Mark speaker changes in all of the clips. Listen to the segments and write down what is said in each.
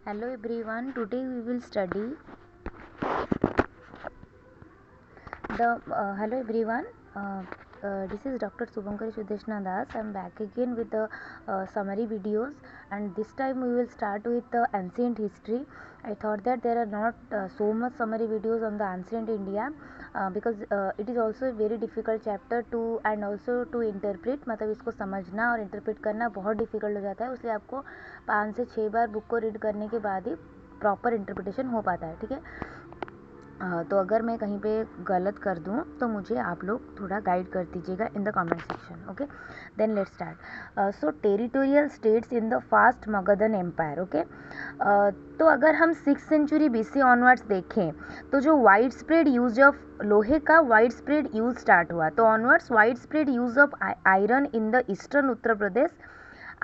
Speaker 1: Hello everyone, today we will study hello everyone, this is Dr. Subhankari Sudeshna Das. I am back again with the summary videos, and this time we will start with the ancient history. I thought that there are not so much summary videos on the ancient India because it is also a very difficult chapter to and also to interpret, मतलब इसको समझना और interpret करना बहुत difficult हो जाता है, इसलिए आपको 5 से 6 बार बुक को रीड करने के बाद ही प्रॉपर इंटरप्रिटेशन हो पाता है. ठीक है, तो अगर मैं कहीं पे गलत कर दूँ तो मुझे आप लोग थोड़ा गाइड कर दीजिएगा in the comment section. Okay, then let's start. So territorial states in the fast Magadhan empire. Okay, तो अगर हम 6th सेंचुरी BC ऑनवर्ड्स देखें तो जो वाइड स्प्रेड यूज ऑफ लोहे का वाइड स्प्रेड यूज स्टार्ट हुआ. तो onwards wide spread use of iron in the eastern Uttar Pradesh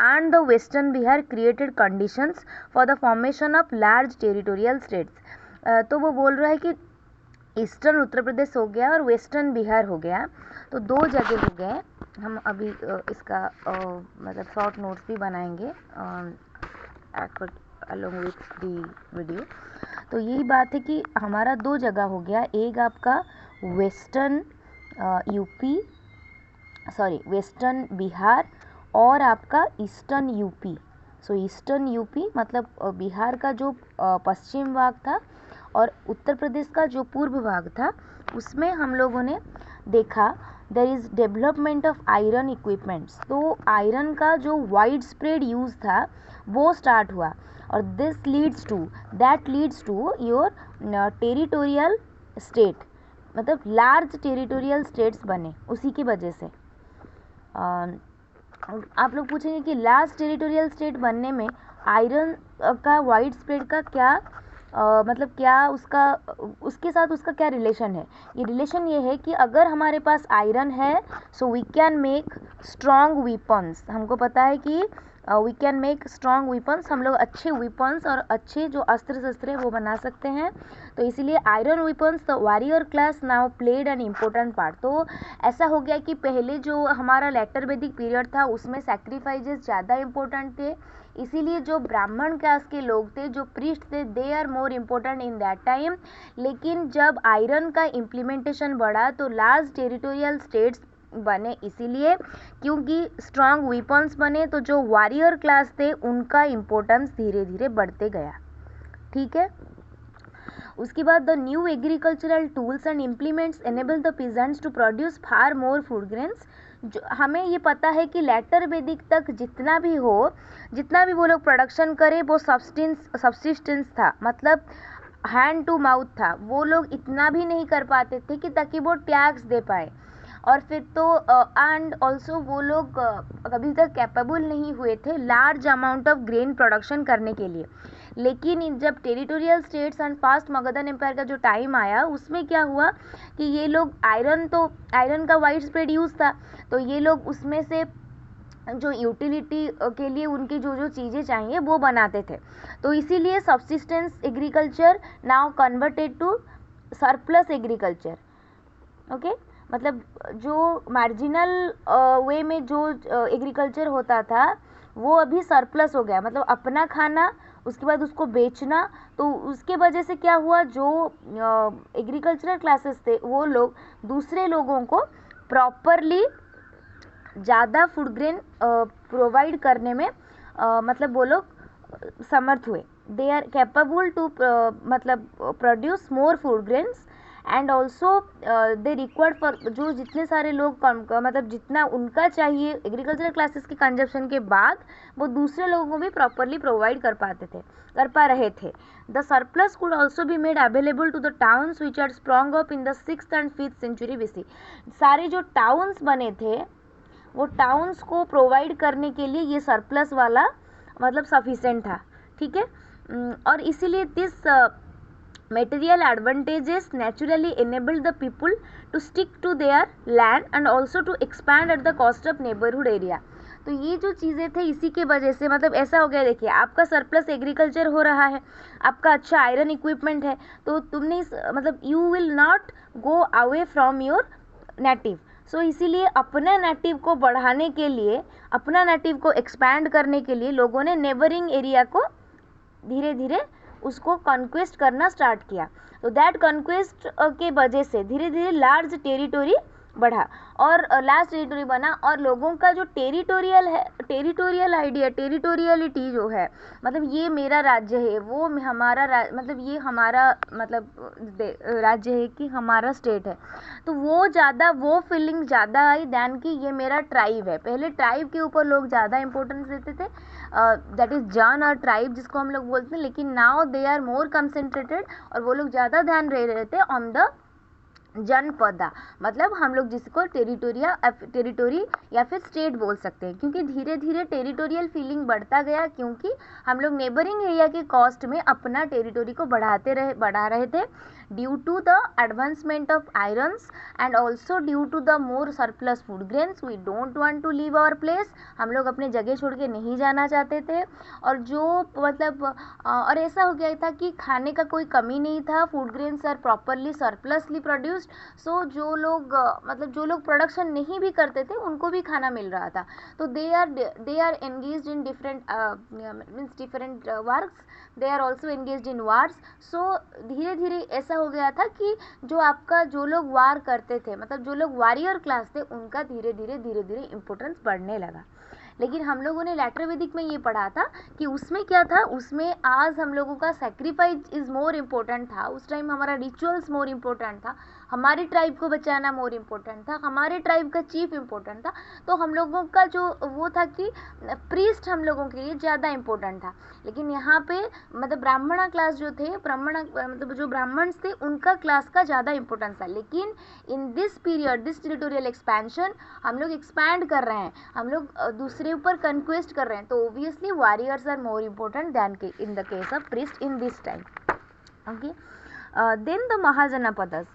Speaker 1: and the western Bihar created conditions for the formation of large territorial states. तो वो बोल रहा है कि ईस्टर्न उत्तर प्रदेश हो गया और वेस्टर्न बिहार हो गया, तो 2 जगह हो गए. हम अभी इसका मतलब शॉर्ट नोट्स भी बनाएंगे अलॉन्ग विथ दी वीडियो. तो यही बात है कि हमारा 2 जगह हो गया, एक आपका वेस्टर्न वेस्टर्न बिहार और आपका ईस्टर्न यूपी. सो ईस्टर्न यूपी मतलब बिहार का जो पश्चिम भाग था और उत्तर प्रदेश का जो पूर्व भाग था, उसमें हम लोगों ने देखा there is development of iron equipments. तो आयरन का जो वाइड स्प्रेड यूज़ था वो स्टार्ट हुआ और that leads to your territorial state, मतलब लार्ज टेरिटोरियल स्टेट्स बने उसी की वजह से. आप लोग पूछेंगे कि लार्ज टेरिटोरियल स्टेट बनने में आयरन का वाइड स्प्रेड का क्या मतलब क्या उसके साथ उसका क्या रिलेशन है. ये रिलेशन ये है कि अगर हमारे पास आयरन है so we can make strong weapons. हमको पता है कि we can make strong weapons, हम लोग अच्छे वीपन्स और अच्छे जो अस्त्र शस्त्र है वो बना सकते हैं. तो इसीलिए iron weapons the warrior class now played an important part. तो ऐसा हो गया कि पहले जो हमारा लेटर वैदिक पीरियड था उसमें सैक्रिफाइसेस ज़्यादा इम्पोर्टेंट थे, इसीलिए जो ब्राह्मण कास्ट के लोग थे, जो प्रीस्ट थे, they are more important in that time. लेकिन जब आयरन का इम्प्लीमेंटेशन बढ़ा तो लार्ज टेरिटोरियल स्टेट्स बने, इसीलिए क्योंकि स्ट्रॉन्ग वीपन्स बने तो जो वॉरियर क्लास थे उनका इम्पोर्टेंस धीरे धीरे बढ़ते गया. ठीक है, उसके बाद the new agricultural tools and implements enable the peasants to produce far more food grains. जो हमें ये पता है कि लेटर वैदिक तक जितना भी वो लोग प्रोडक्शन करें वो सब्सिस्टेंस था, मतलब हैंड टू माउथ था. वो लोग इतना भी नहीं कर पाते थे कि ताकि वो टैक्स दे पाए, और फिर तो एंड ऑल्सो वो लोग अभी तक कैपेबल नहीं हुए थे large amount of grain production करने के लिए. लेकिन जब territorial states and fast Magadhan empire का जो टाइम आया उसमें क्या हुआ कि ये लोग आयरन का वाइड स्प्रेड यूज़ था, तो ये लोग उसमें से जो यूटिलिटी के लिए उनकी जो चीज़ें चाहिए वो बनाते थे. तो इसीलिए subsistence agriculture now converted to surplus agriculture. Okay, मतलब जो मार्जिनल वे में जो एग्रीकल्चर होता था वो अभी सरप्लस हो गया, मतलब अपना खाना उसके बाद उसको बेचना. तो उसके वजह से क्या हुआ, जो एग्रीकल्चरल क्लासेस थे वो लोग दूसरे लोगों को प्रॉपरली ज़्यादा फूड ग्रेन प्रोवाइड करने में मतलब वो लोग समर्थ हुए. दे आर कैपेबल टू मतलब produce more food grains and also they required for जो जितने सारे लोग मतलब जितना उनका चाहिए एग्रीकल्चरल क्लासेस के कंजप्शन के बाद वो दूसरे लोगों को भी प्रॉपरली प्रोवाइड कर पा रहे थे. The surplus could also be made available to the towns which are sprung up in the 6th and 5th century BC. सारे जो टाउन्स बने थे वो टाउन्स को प्रोवाइड करने के लिए ये सरप्लस वाला मतलब सफिशेंट था. ठीक है, और इसीलिए this material advantages naturally enabled the people to stick to their land and also to expand at the cost of neighborhood area. तो ये जो चीज़ें थे इसी के वजह से मतलब ऐसा हो गया. देखिए, आपका सरप्लस एग्रीकल्चर हो रहा है, आपका अच्छा आयरन इक्विपमेंट है, तो तुमने मतलब you will not go away from your native. So इसीलिए अपना नेटिव को बढ़ाने के लिए, अपना नेटिव को एक्सपैंड करने के लिए लोगों ने नेबरिंग एरिया को धीरे धीरे उसको कॉन्क्वेस्ट करना स्टार्ट किया। तो दैट कॉन्क्वेस्ट के वजह से धीरे धीरे लार्ज टेरिटोरी बढ़ा और लार्ज टेरिटोरी बना और लोगों का जो टेरिटोरियल है, टेरिटोरियल आइडिया, टेरिटोरियलिटी जो है, मतलब ये मेरा राज्य है, वो हमारा मतलब ये हमारा मतलब राज्य है कि हमारा स्टेट है, तो वो ज़्यादा, वो फीलिंग ज़्यादा आई दैन कि ये मेरा ट्राइब है। पहले ट्राइब के ऊपर लोग ज़्यादा इंपॉर्टेंस देते थे, दैट इज़ जन और ट्राइब जिसको हम लोग बोलते हैं, लेकिन now they are more concentrated और वो लोग ज़्यादा ध्यान दे रहे थे ऑन द जनपदा, मतलब हम लोग जिसको टेरिटोरी या फिर स्टेट बोल सकते हैं, क्योंकि धीरे धीरे टेरिटोरियल फीलिंग बढ़ता गया, क्योंकि हम लोग नेबरिंग एरिया के कॉस्ट में अपना टेरिटोरी को बढ़ा रहे थे due to the advancement of irons and also due to the more surplus food grains. We don't want to leave our place, हम लोग अपने जगह छोड़ के नहीं जाना चाहते थे, और जो मतलब और ऐसा हो गया था कि खाने का कोई कमी नहीं था, food grains are properly surplusly produced, so जो लोग मतलब जो लोग प्रोडक्शन नहीं भी करते थे उनको भी खाना मिल रहा था। तो they are engaged in different works, they are also engaged in wars. So धीरे धीरे ऐसा हो गया था कि जो लोग वार करते थे, मतलब जो लोग वॉरियर क्लास थे, उनका धीरे धीरे इम्पोर्टेंस बढ़ने लगा। लेकिन हम लोगों ने लेटर वैदिक में ये पढ़ा था कि उसमें क्या था, उसमें आज हम लोगों का सेक्रीफाइस इज़ मोर इम्पोर्टेंट था, उस टाइम हमारा रिचुअल्स मोर इम्पोर्टेंट था, हमारी ट्राइब को बचाना मोर इम्पोर्टेंट था, हमारे ट्राइब का चीफ इम्पोर्टेंट था। तो हम लोगों का जो वो था कि प्रीस्ट हम लोगों के लिए ज़्यादा इम्पोर्टेंट था। लेकिन यहाँ पे मतलब ब्राह्मणा क्लास जो थे, मतलब जो ब्राह्मण्स थे, उनका क्लास का ज़्यादा इम्पोर्टेंस था। लेकिन in this period, this territorial expansion, हम लोग एक्सपैंड कर रहे हैं, हम लोग दूसरे ऊपर कंक्वेस्ट कर रहे हैं, तो obviously warriors are more important than in the case of priest in this time. Okay, then the Mahajanapadas.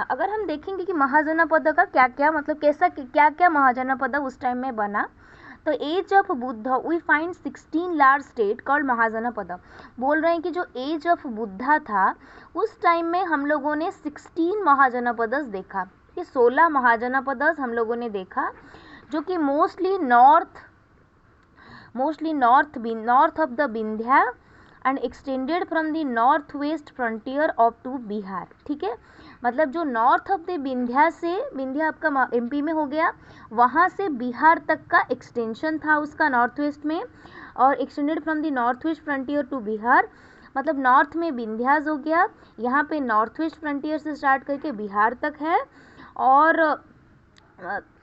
Speaker 1: अगर हम देखेंगे कि महाजनपद का क्या क्या मतलब कैसा क्या क्या महाजनपद उस टाइम में बना, तो age of Buddha we find 16 large state called Mahajanapada. बोल रहे हैं कि जो एज ऑफ बुद्धा था उस टाइम में हम लोगों ने 16 महाजनपदस देखा, ये 16 महाजनपदस हम लोगों ने देखा, जो कि mostly north of the Vindhya and extended from the north west frontier of to Bihar. ठीक है, मतलब जो नॉर्थ ऑफ द विंध्या आपका एमपी में हो गया, वहाँ से बिहार तक का एक्सटेंशन था उसका नॉर्थ वेस्ट में, और extended from the north west frontier to Bihar, मतलब नॉर्थ में विंध्यास हो गया, यहाँ पे नॉर्थ वेस्ट फ्रंटियर से स्टार्ट करके बिहार तक है। और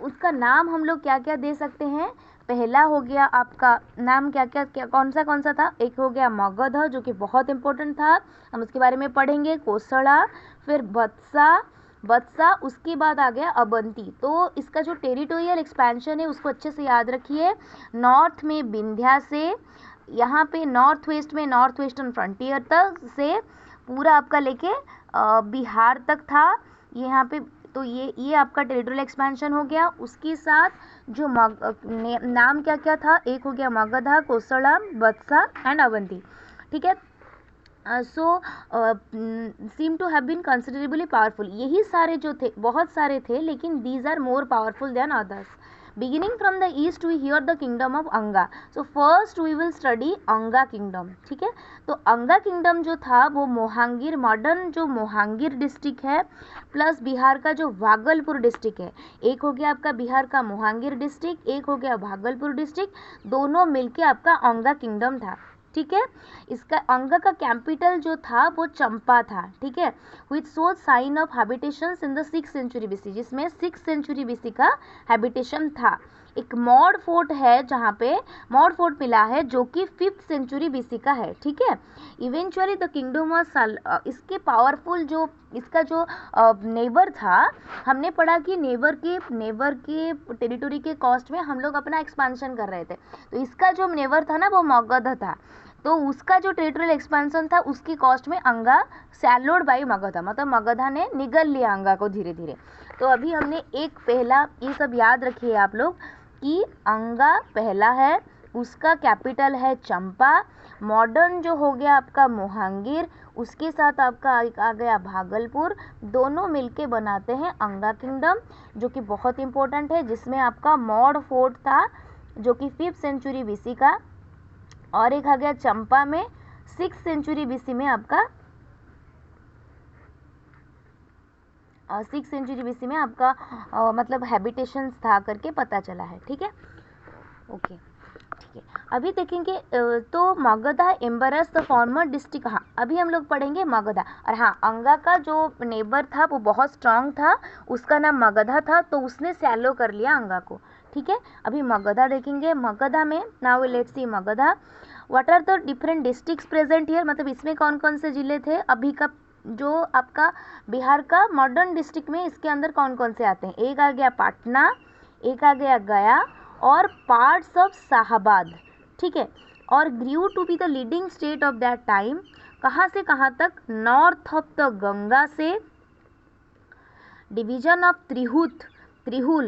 Speaker 1: उसका नाम हम लोग क्या क्या दे सकते हैं, पहला हो गया आपका नाम क्या कौन सा था, एक हो गया मगध जो कि बहुत इंपॉर्टेंट था, हम उसके बारे में पढ़ेंगे, कोसला, फिर बत्सा, उसके बाद आ गया अवंती। तो इसका जो टेरिटोरियल एक्सपेंशन है उसको अच्छे से याद रखिए, नॉर्थ में विंध्या से यहाँ पे नॉर्थ वेस्ट में नॉर्थ वेस्टर्न फ्रंटियर तक से पूरा आपका लेके बिहार तक था यहाँ पे। तो ये आपका टेरिटोरियल एक्सपेंशन हो गया। उसके साथ जो नाम क्या क्या था, एक हो गया मगधा, कोसला, बत्सा एंड अवंती। ठीक है, so seem to have been considerably powerful. यही सारे जो थे, बहुत सारे थे, लेकिन these are more powerful than others. Beginning from the east we hear the kingdom of Anga. So first we will study Anga kingdom. ठीक है, तो अंगा किंगडम जो था वो मोहांगिर, मॉडर्न जो मोहांगिर डिस्ट्रिक्ट है प्लस बिहार का जो भागलपुर डिस्ट्रिक्ट है, एक हो गया आपका बिहार का मोहांगिर डिस्ट्रिक्ट, एक हो गया भागलपुर डिस्ट्रिक्ट, दोनों मिलके आपका अंगा किंगडम था। ठीक है, इसका अंग का कैपिटल जो था वो चंपा था। ठीक है, which shows sign of habitations in the 6th century BC, जिसमें 6th सेंचुरी बीसी का हैबिटेशन था। एक मॉड फोर्ट है जहाँ पे मॉड फोर्ट मिला है जो कि 5th सेंचुरी बीसी का है। ठीक है, इवेंचुअली द किंगडम ऑफ इसके पावरफुल जो इसका जो नेबर था, हमने पढ़ा कि नेबर के टेरिटोरी के कॉस्ट में हम लोग अपना एक्सपांशन कर रहे थे, तो इसका जो नेबर था ना वो मगध था, तो उसका जो टेरिटोरियल एक्सपेंशन था उसकी कॉस्ट में अंगा सैलोड बाई मगधा, मतलब मगधा ने निगल लिया अंगा को धीरे धीरे। तो अभी हमने एक पहला, ये सब याद रखिए आप लोग कि अंगा पहला है, उसका कैपिटल है चंपा, मॉडर्न जो हो गया आपका मोहांगिर, उसके साथ आपका आ गया भागलपुर, दोनों मिलके बनाते हैं अंगा किंगडम, जो कि बहुत इंपॉर्टेंट है, जिसमें आपका मॉड फोर्ट था जो कि 5th सेंचुरी बीसी का, और एक आ गया चंपा में 6th सेंचुरी बीसी में आपका 6th सेंचुरी बीसी में आपका मतलब हैबिटेशंस था करके पता चला है। ठीक है, ओके, ठीक है। अभी देखेंगे तो मगधा एम्बरस द फॉर्मर डिस्ट्रिक्ट। हाँ, अभी हम लोग पढ़ेंगे मगधा। और हाँ, अंगा का जो नेबर था वो बहुत स्ट्रांग था, उसका नाम मगधा था, तो उसने सैलो कर लिया अंगा को। ठीक है, अभी मगधा देखेंगे। मगधा में now let's see Magadha, what are the different districts present here, मतलब इसमें कौन कौन से जिले थे अभी का जो आपका बिहार का मॉडर्न डिस्ट्रिक्ट में, इसके अंदर कौन कौन से आते हैं। एक आ गया पटना, एक आ गया गया और पार्ट्स ऑफ शाहाबाद। ठीक है, और grew to be the leading state of that time. कहाँ से कहाँ तक, नॉर्थ ऑफ द गंगा से डिवीजन ऑफ त्रिहुल